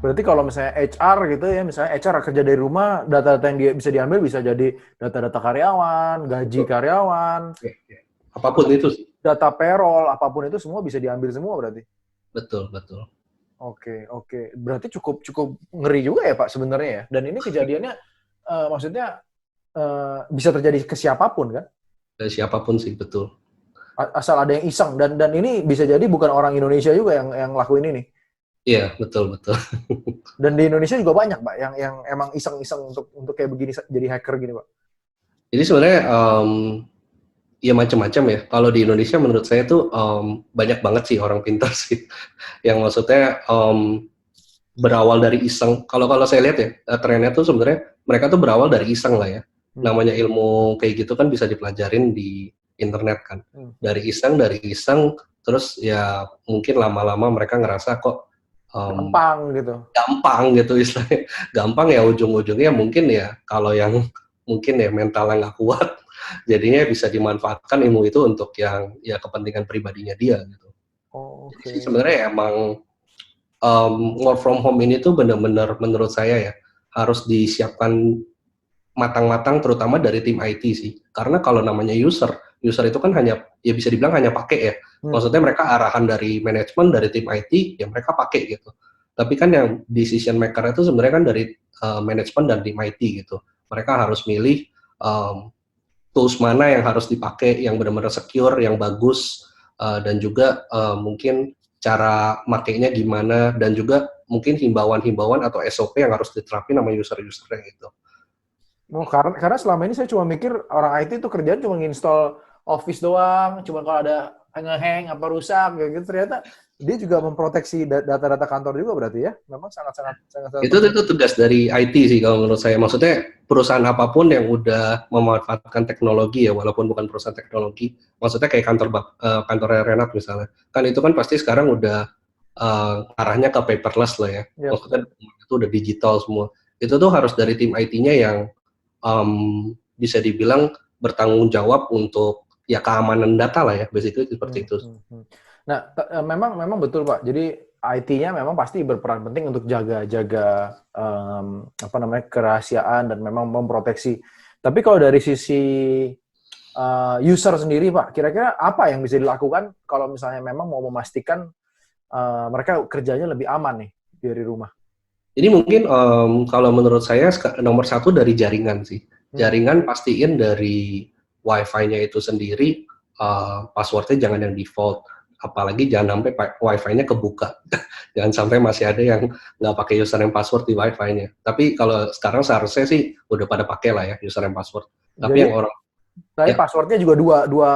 Berarti kalau misalnya HR gitu ya, misalnya HR kerja dari rumah, data-data yang dia bisa diambil bisa jadi data-data karyawan, gaji Betul. karyawan, Ya, ya. Apapun terus itu sih. data payroll, apapun itu semua bisa diambil semua berarti. Betul, betul. Oke, oke. Berarti cukup cukup ngeri juga ya Pak sebenarnya ya. Dan ini kejadiannya maksudnya bisa terjadi ke siapapun kan? Dari siapapun sih, betul. Asal ada yang iseng dan ini bisa jadi bukan orang Indonesia juga yang lakuin ini. Iya, betul, betul. Dan di Indonesia juga banyak Pak yang emang iseng-iseng untuk kayak begini jadi hacker gini Pak. Jadi sebenarnya ya macam-macam ya. Kalau di Indonesia menurut saya tuh banyak banget sih orang pintar sih. Yang maksudnya berawal dari iseng. Kalau kalau saya lihat ya trennya tuh sebenarnya mereka tuh berawal dari iseng lah ya. Hmm. Namanya ilmu kayak gitu kan bisa dipelajarin di internet kan. Hmm. Dari iseng, terus ya mungkin lama-lama mereka ngerasa kok Gampang gitu. gampang gitu istilahnya. Gampang ya ujung-ujungnya mungkin ya kalau yang mungkin ya mentalnya nggak kuat, jadinya bisa dimanfaatkan ilmu itu untuk yang ya kepentingan pribadinya dia gitu. Oh, Jadi oke. sih sebenarnya emang work from home ini tuh benar-benar menurut saya ya harus disiapkan matang-matang terutama dari tim IT sih. Karena kalau namanya user itu kan hanya ya bisa dibilang hanya pakai ya. Hmm. Maksudnya mereka arahan dari manajemen dari tim IT ya mereka pakai gitu. Tapi kan yang decision maker itu sebenarnya kan dari manajemen dan tim IT gitu. Mereka harus milih tools mana yang harus dipakai yang benar-benar secure, yang bagus dan juga mungkin cara makainya gimana dan juga mungkin himbauan-himbauan atau SOP yang harus diterapin sama user-usernya gitu. Oh, karena selama ini saya cuma mikir orang IT itu kerjaan cuma nginstall Office doang, cuma kalau ada ngehang apa rusak gitu. Ternyata dia juga memproteksi data-data kantor juga berarti ya. Memang sangat penting. Itu tugas dari IT sih kalau menurut saya. Maksudnya perusahaan apapun yang udah memanfaatkan teknologi ya, walaupun bukan perusahaan teknologi, maksudnya kayak kantor Renat misalnya, kan itu kan pasti sekarang udah arahnya ke paperless lah ya. Yap, Maksudnya yap. itu udah digital semua. Itu tuh harus dari tim IT-nya yang bisa dibilang bertanggung jawab untuk ya keamanan data lah ya, basically seperti itu. Nah, memang betul Pak. Jadi IT-nya memang pasti berperan penting untuk jaga apa namanya kerahasiaan dan memang memproteksi. Tapi kalau dari sisi user sendiri Pak, kira-kira apa yang bisa dilakukan kalau misalnya memang mau memastikan mereka kerjanya lebih aman nih dari rumah? Jadi mungkin kalau menurut saya nomor satu dari jaringan sih. Hmm. Jaringan pastiin dari Wi-Fi-nya itu sendiri passwordnya jangan yang default. Apalagi jangan sampai Wi-Fi-nya kebuka. Jangan sampai masih ada yang nggak pakai username password di Wi-Fi-nya. Tapi kalau sekarang seharusnya sih udah pada pakai lah ya username password. Tapi Jadi yang orang Tapi ya passwordnya juga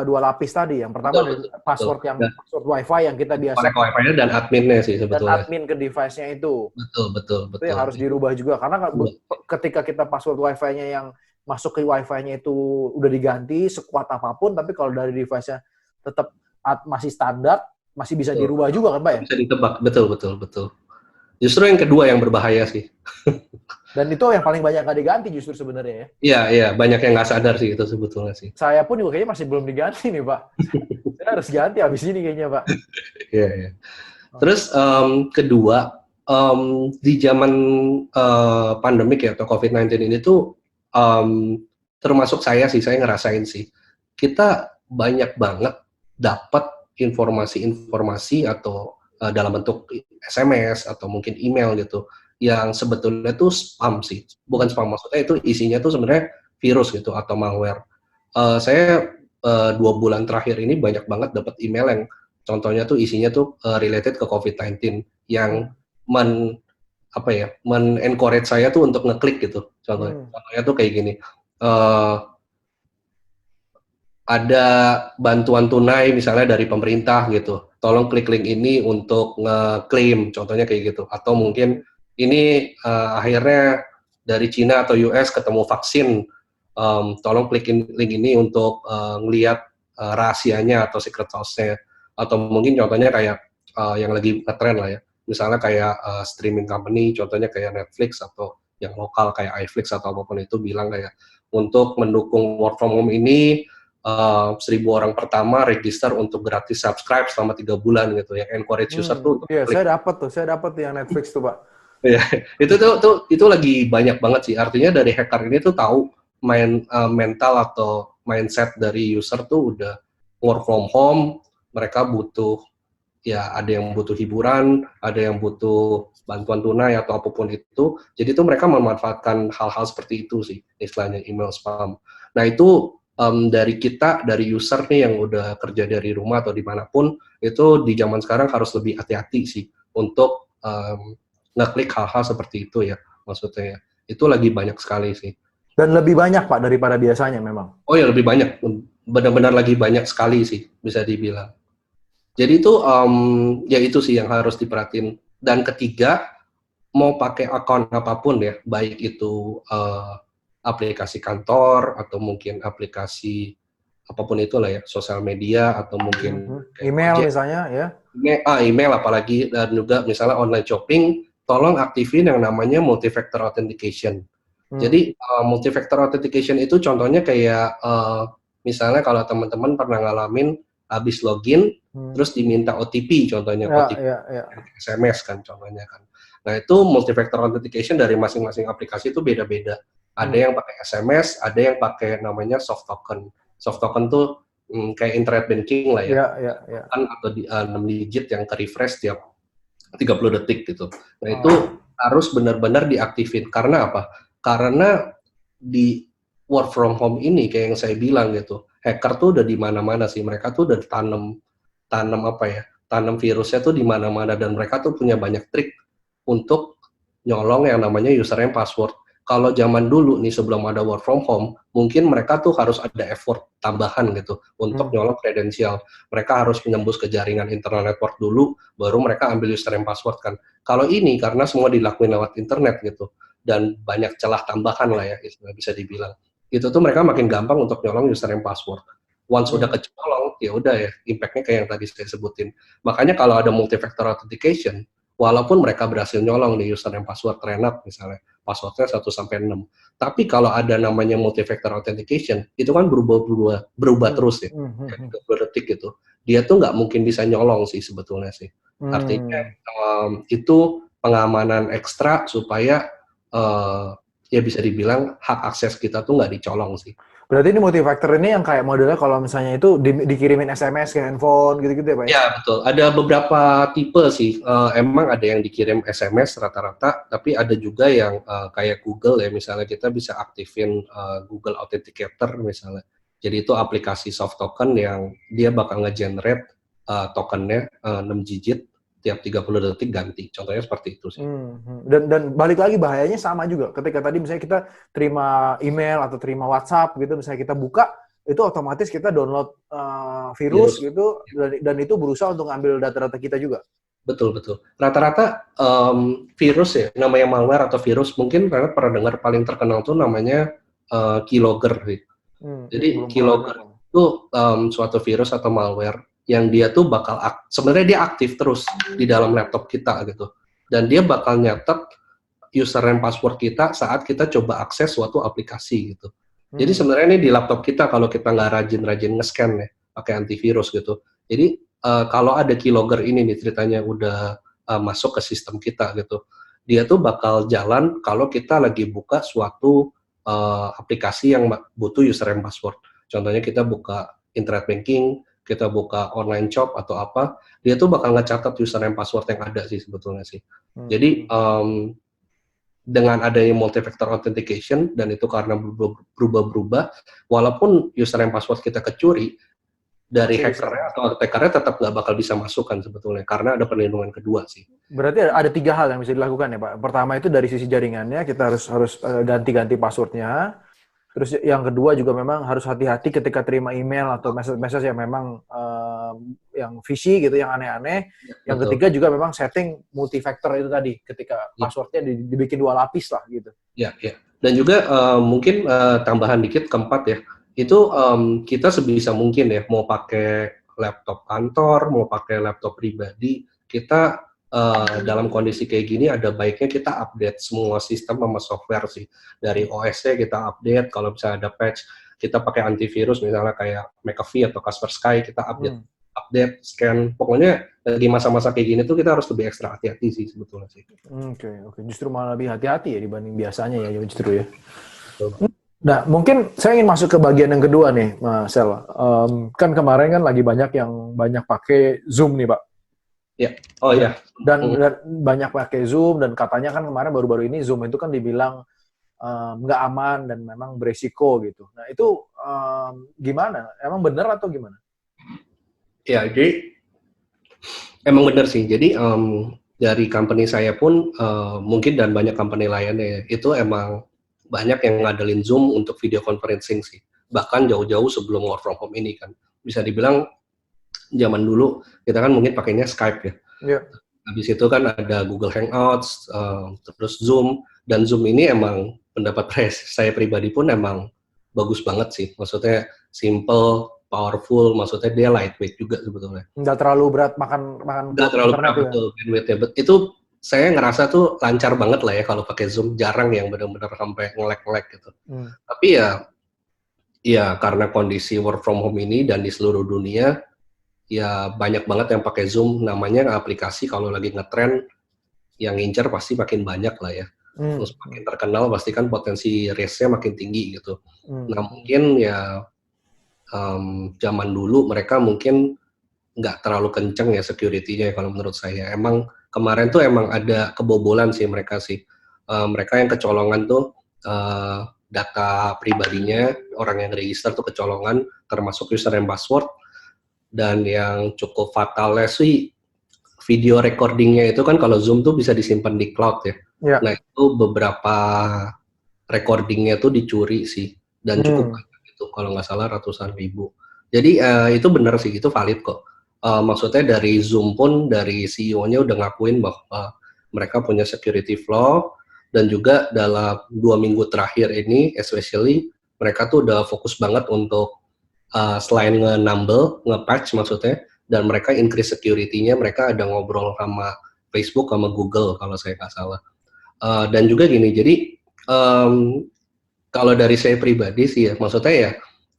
dua lapis tadi. Yang pertama betul dari betul betul. password yang Dan password WiFi yang kita biasa connect Wi-Fi-nya dan adminnya sih dan sebetulnya. admin ke device-nya itu. Betul betul Itu yang betul. harus dirubah juga karena Iya. ketika kita password WiFi-nya yang masuk ke WiFi-nya itu udah diganti sekuat apapun, tapi kalau dari device-nya tetap masih standar, masih bisa Betul, dirubah betul. juga kan, Pak Nggak ya? bisa ditebak, betul, betul, betul. Justru yang kedua yang berbahaya sih. Dan itu yang paling banyak nggak diganti justru sebenarnya ya. Iya, iya, banyak yang nggak sadar sih itu sebetulnya sih. Saya pun juga kayaknya masih belum diganti nih, Pak. Saya harus ganti habis ini kayaknya, Pak. Iya, iya. Oke. Terus kedua, di zaman pandemik ya atau COVID-19 ini tuh termasuk saya sih, saya ngerasain sih, kita banyak banget dapat informasi-informasi atau dalam bentuk SMS atau mungkin email gitu, yang sebetulnya tuh spam sih, bukan spam maksudnya itu isinya tuh sebenarnya virus gitu atau malware. Saya 2 bulan terakhir ini banyak banget dapat email yang contohnya tuh isinya tuh related ke COVID-19 yang Hmm. apa ya, encourage saya tuh untuk ngeklik gitu. Contohnya, Hmm. contohnya tuh kayak gini. eh ada bantuan tunai misalnya dari pemerintah gitu. Tolong klik link ini untuk ngeklaim, contohnya kayak gitu. Atau mungkin ini akhirnya dari Cina atau US ketemu vaksin. Tolong klik link ini untuk ngelihat rahasianya atau secret sauce-nya. Atau mungkin contohnya kayak yang lagi ngetren lah ya. Misalnya kayak streaming company, contohnya kayak Netflix atau yang lokal kayak iFlix atau apapun itu bilang kayak untuk mendukung work from home ini 1.000 orang pertama register untuk gratis subscribe selama 3 bulan gitu yang encourage user tuh untuk Iya, klik. saya dapat tuh yang Netflix tuh, Pak. Ya, itu lagi banyak banget sih. Artinya dari hacker ini tuh tahu mental atau mindset dari user tuh udah work from home, mereka butuh ya ada yang butuh hiburan, ada yang butuh bantuan tunai atau apapun itu. Jadi itu mereka memanfaatkan hal-hal seperti itu sih, istilahnya email spam. Nah itu dari kita, dari user nih yang udah kerja dari rumah atau dimanapun, itu di zaman sekarang harus lebih hati-hati sih untuk ngeklik hal-hal seperti itu ya, maksudnya ya. Itu lagi banyak sekali sih. Dan lebih banyak Pak daripada biasanya memang. Oh ya lebih banyak, benar-benar lagi banyak sekali sih bisa dibilang. Jadi itu ya itu sih yang harus diperhatiin. Dan ketiga, mau pakai akun apapun ya, baik itu aplikasi kantor atau mungkin aplikasi apapun itulah ya, sosial media atau mungkin kayak Email Gojek, misalnya ya. email apalagi, dan juga misalnya online shopping, tolong aktifin yang namanya multi-factor authentication. Jadi multi-factor authentication itu contohnya kayak misalnya kalau teman-teman pernah ngalamin habis login terus diminta OTP contohnya, Ya, OTP ya, ya. SMS kan contohnya kan. Nah itu multi-factor authentication dari masing-masing aplikasi itu beda-beda. Ada yang pakai SMS, ada yang pakai namanya soft token. Soft token tuh kayak internet banking lah ya. Ya, ya, ya. Kan atau 6 digit yang ke refresh tiap 30 detik gitu. Nah itu harus benar-benar diaktifin. Karena apa? Karena di work from home ini kayak yang saya bilang gitu, hacker tuh udah di mana-mana sih. Mereka tuh udah tanam apa ya? Tanam virusnya tuh di mana-mana, dan mereka tuh punya banyak trik untuk nyolong yang namanya username password. Kalau zaman dulu nih sebelum ada work from home, mungkin mereka tuh harus ada effort tambahan gitu untuk nyolong kredensial. Mereka harus menembus ke jaringan internal network dulu, baru mereka ambil username password kan. Kalau ini karena semua dilakuin lewat internet gitu, dan banyak celah tambahan lah ya, bisa dibilang. Itu tuh mereka makin gampang untuk nyolong username password. Once udah kecolong, ya udah ya, impact-nya kayak yang tadi saya sebutin. Makanya kalau ada multi-factor authentication, walaupun mereka berhasil nyolong di username password renat misalnya, passwordnya 1 sampai 6. Tapi kalau ada namanya multi-factor authentication, itu kan berubah terus ya. Kayak 30 detik gitu. Dia tuh nggak mungkin bisa nyolong sih sebetulnya sih. Artinya itu pengamanan ekstra supaya ya bisa dibilang hak akses kita tuh nggak dicolong sih. Berarti ini multifactor ini yang kayak modelnya kalau misalnya itu dikirimin SMS ke handphone gitu-gitu ya Pak? Ya betul, ada beberapa tipe sih. Emang ada yang dikirim SMS rata-rata, tapi ada juga yang kayak Google ya, misalnya kita bisa aktifin Google Authenticator misalnya. Jadi itu aplikasi soft token yang dia bakal nge-generate tokennya 6 digit tiap 30 detik ganti. Contohnya seperti itu sih. Dan balik lagi bahayanya sama juga. Ketika tadi misalnya kita terima email atau terima WhatsApp gitu, misalnya kita buka, itu otomatis kita download virus gitu, dan itu berusaha untuk ngambil data-data kita juga. Betul. Rata-rata virus ya, namanya malware atau virus, mungkin kalian pernah dengar paling terkenal tuh namanya keylogger sih. Jadi keylogger itu suatu virus atau malware yang dia tuh bakal sebenarnya dia aktif terus di dalam laptop kita gitu, dan dia bakal nyatet username password kita saat kita coba akses suatu aplikasi gitu. Jadi sebenarnya ini di laptop kita kalau kita nggak rajin-rajin nge-scan ya pakai antivirus gitu. Jadi kalau ada keylogger ini nih ceritanya udah masuk ke sistem kita gitu, dia tuh bakal jalan kalau kita lagi buka suatu aplikasi yang butuh username password. Contohnya kita buka internet banking, kita buka online shop atau apa, dia tuh bakal ngecatat username password yang ada sih sebetulnya sih. Jadi dengan adanya multi-factor authentication, dan itu karena berubah-berubah, walaupun username password kita kecuri, dari hackernya atau attackernya tetap nggak bakal bisa masukkan sebetulnya, karena ada perlindungan kedua sih. Berarti ada 3 hal yang bisa dilakukan ya Pak. Pertama itu dari sisi jaringannya, kita harus ganti-ganti passwordnya. Terus yang kedua juga memang harus hati-hati ketika terima email atau message yang memang yang fishy gitu, yang aneh-aneh. Yang ketiga juga memang setting multi-factor itu tadi, ketika passwordnya dibikin 2 lapis lah gitu. Ya. Dan juga mungkin tambahan dikit keempat ya, itu kita sebisa mungkin ya, mau pakai laptop kantor, mau pakai laptop pribadi, kita dalam kondisi kayak gini ada baiknya kita update semua sistem sama software sih. Dari OS-nya kita update, kalau misalnya ada patch, kita pakai antivirus misalnya kayak McAfee atau Kaspersky, kita update update, scan. Pokoknya di masa-masa kayak gini tuh kita harus lebih ekstra hati-hati sih sebetulnya sih. Oke. Justru malah lebih hati-hati ya dibanding biasanya ya justru ya. Betul. Nah, mungkin saya ingin masuk ke bagian yang kedua nih, Mas Sel. Kan kemarin kan lagi banyak yang banyak pakai Zoom nih, Pak. Ya, oh ya. Dan banyak pakai Zoom dan katanya kan kemarin baru-baru ini Zoom itu kan dibilang nggak aman dan memang beresiko gitu. Nah itu gimana? Emang benar atau gimana? Ya, jadi emang benar sih. Jadi dari company saya pun mungkin dan banyak company lainnya itu emang banyak yang ngandelin Zoom untuk video conferencing sih. Bahkan jauh-jauh sebelum work from home ini kan. Bisa dibilang zaman dulu kita kan mungkin pakainya Skype ya. Yeah. Habis itu kan ada Google Hangouts, terus Zoom. Dan Zoom ini emang pendapat saya pribadi pun emang bagus banget sih. Maksudnya simple, powerful, maksudnya dia lightweight juga sebetulnya. Nggak terlalu berat makan Nggak terlalu berat, betul. Bandwidth-nya. Itu saya ngerasa tuh lancar banget lah ya kalau pakai Zoom. Jarang yang benar-benar sampai nge-lag gitu. Tapi ya karena kondisi work from home ini dan di seluruh dunia, ya banyak banget yang pakai Zoom. Namanya aplikasi kalau lagi ngetrend, yang ngincer pasti makin banyak lah ya. Terus makin terkenal pasti kan potensi risk-nya makin tinggi gitu. Nah mungkin ya zaman dulu mereka mungkin nggak terlalu kenceng ya security-nya kalau menurut saya. Emang kemarin tuh emang ada kebobolan sih mereka sih. Mereka yang kecolongan tuh data pribadinya, orang yang register tuh kecolongan, termasuk user and password. Dan yang cukup fatalnya sih, video recordingnya itu kan kalau Zoom tuh bisa disimpan di cloud ya. Yeah. Nah itu beberapa recordingnya tuh dicuri sih. Dan cukup banyak itu, kalau nggak salah ratusan ribu. Jadi itu benar sih, itu valid kok. Maksudnya dari Zoom pun, dari CEO-nya udah ngakuin bahwa mereka punya security flaw, dan juga dalam 2 minggu terakhir ini, especially, mereka tuh udah fokus banget untuk selain nge-numble, nge-patch maksudnya, dan mereka increase security-nya, mereka ada ngobrol sama Facebook, sama Google, kalau saya nggak salah. Dan juga gini, jadi kalau dari saya pribadi sih ya, maksudnya ya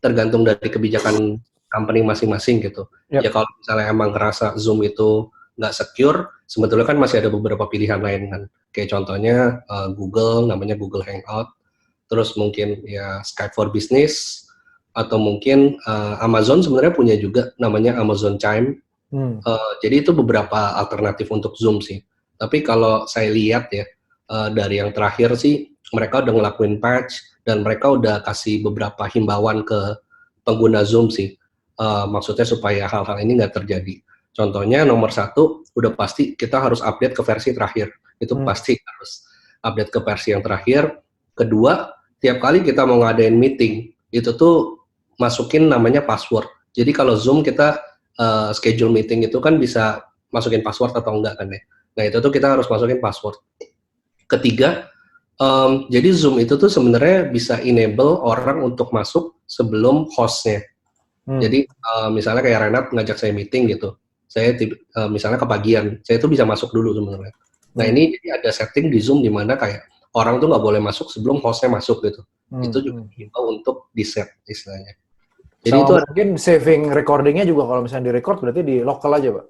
tergantung dari kebijakan company masing-masing gitu. Yep. Ya kalau misalnya emang ngerasa Zoom itu nggak secure, sebetulnya kan masih ada beberapa pilihan lain kan. Kayak contohnya Google, namanya Google Hangout, terus mungkin ya Skype for Business, atau mungkin Amazon sebenarnya punya juga namanya Amazon Chime. Jadi itu beberapa alternatif untuk Zoom sih. Tapi kalau saya lihat ya, dari yang terakhir sih, mereka udah ngelakuin patch, dan mereka udah kasih beberapa himbauan ke pengguna Zoom sih. Maksudnya supaya hal-hal ini nggak terjadi. Contohnya nomor 1, udah pasti kita harus update ke versi terakhir. Itu pasti harus update ke versi yang terakhir. Kedua, tiap kali kita mau ngadain meeting, itu tuh masukin namanya password. Jadi kalau Zoom kita schedule meeting itu kan bisa masukin password atau enggak kan ya. Nah itu tuh kita harus masukin password. Ketiga, jadi Zoom itu tuh sebenarnya bisa enable orang untuk masuk sebelum hostnya. Jadi misalnya kayak Renat ngajak saya meeting gitu, saya misalnya kepagian, saya tuh bisa masuk dulu sebenarnya. Nah ini jadi ada setting di Zoom di mana kayak orang tuh nggak boleh masuk sebelum hostnya masuk gitu. Itu juga dihimbau untuk di set istilahnya. Jadi itu mungkin saving recordingnya juga kalau misalnya di record berarti di local aja, Pak.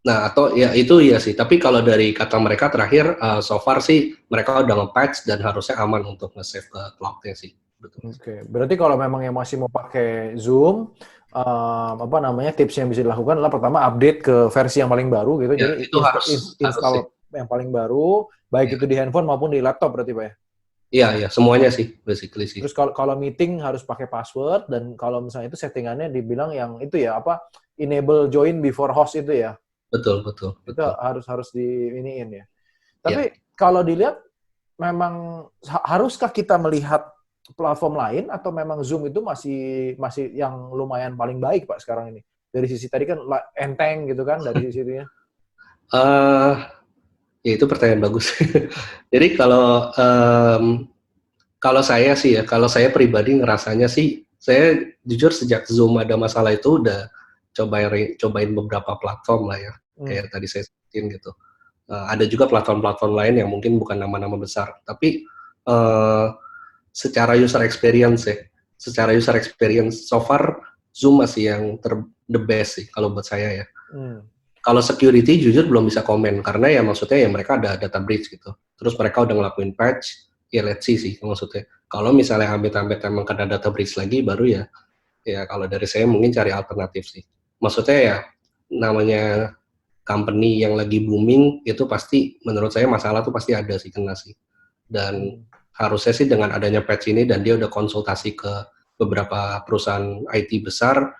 Nah, atau ya itu iya sih. Tapi kalau dari kata mereka terakhir, so far sih mereka udah nge-patch dan harusnya aman untuk nge-save ke cloud-nya sih. Oke. Berarti kalau memang yang masih mau pakai Zoom, apa namanya, tips yang bisa dilakukan adalah pertama update ke versi yang paling baru gitu. Ya, jadi itu install yang paling baru, baik itu di handphone maupun di laptop berarti, Pak ya? Iya, semuanya sih, basically sih. Terus kalau meeting harus pakai password, dan kalau misalnya itu settingannya dibilang yang itu ya, apa, enable join before host itu ya? Betul. Itu harus di iniin ya. Tapi kalau dilihat, memang haruskah kita melihat platform lain, atau memang Zoom itu masih yang lumayan paling baik, Pak, sekarang ini? Dari sisi tadi kan enteng gitu kan, dari sisi itunya. Ya itu pertanyaan bagus. Jadi kalau saya sih ya, kalau saya pribadi ngerasanya sih, saya jujur sejak Zoom ada masalah itu udah cobain beberapa platform lah ya, kayak tadi saya sebutin gitu. Ada juga platform-platform lain yang mungkin bukan nama-nama besar, tapi secara user experience so far Zoom masih yang the best sih kalau buat saya ya. Hmm. Kalau security jujur belum bisa komen karena ya maksudnya ya mereka ada data breach gitu. Terus mereka udah ngelakuin patch, ya let's see sih maksudnya. Kalau misalnya amit-amit emang kena data breach lagi baru ya kalau dari saya mungkin cari alternatif sih. Maksudnya ya namanya company yang lagi booming itu pasti menurut saya masalah tuh pasti ada sih, kena sih. Dan harusnya sih dengan adanya patch ini dan dia udah konsultasi ke beberapa perusahaan IT besar,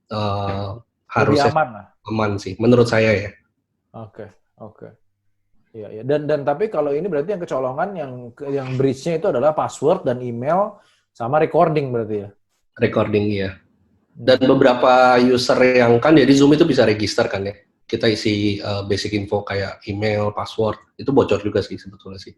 Lebih harusnya aman lah. aman sih menurut saya ya. Oke, oke. Iya, iya. Dan tapi kalau ini berarti yang kecolongan yang breach-nya itu adalah password dan email sama recording berarti ya. Recording ya. Dan beberapa user yang kan jadi Zoom itu bisa register kan ya. Kita isi basic info kayak email, password, itu bocor juga sih sebetulnya sih.